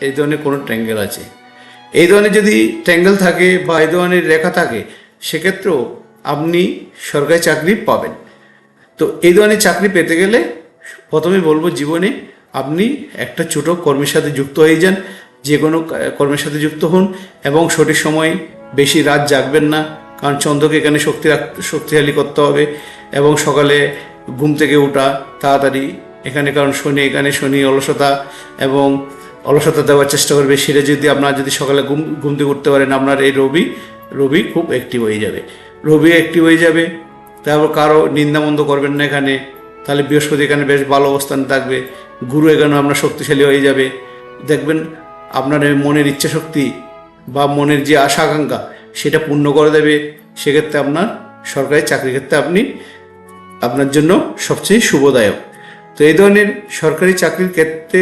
এই ধরনের কোনো ট্রায়াঙ্গেল আছে। এই ধরনের যদি ট্রায়াঙ্গেল থাকে বা এই ধরনের রেখা থাকে, সেক্ষেত্রেও আপনি সরকারি চাকরি পাবেন। তো এই ধরনের চাকরি পেতে গেলে প্রথমে বলবো, জীবনে আপনি একটা ছোটো কর্মের সাথে যুক্ত হয়ে যান, যে কোনো কর্মের সাথে যুক্ত হন এবং সঠিক সময় বেশি রাত জাগবেন না, কারণ চন্দ্রকে এখানে শক্তিশালী করতে হবে এবং সকালে ঘুম থেকে ওঠা তাড়াতাড়ি এখানে, কারণ শনি অলসতা এবং অলসতা দেওয়ার চেষ্টা করবে। সেটা যদি আপনার যদি সকালে ঘুম থেকে উঠতে পারেন, আপনার এই রবি খুব অ্যাক্টিভ হয়ে যাবে। তারপর কারো নিন্দামন্দ করবেন না এখানে, তাহলে বৃহস্পতি এখানে বেশ ভালো অবস্থান থাকবে। গুরু এখানে আপনার শক্তিশালী হয়ে যাবে। দেখবেন আপনার মনের ইচ্ছা শক্তি বা মনের যে আশা আকাঙ্ক্ষা সেটা পূর্ণ করে দেবে। সেক্ষেত্রে আপনার সরকারি চাকরির ক্ষেত্রে আপনার জন্য সবচেয়ে শুভদায়ক। তো এই ধরনের সরকারি চাকরির ক্ষেত্রে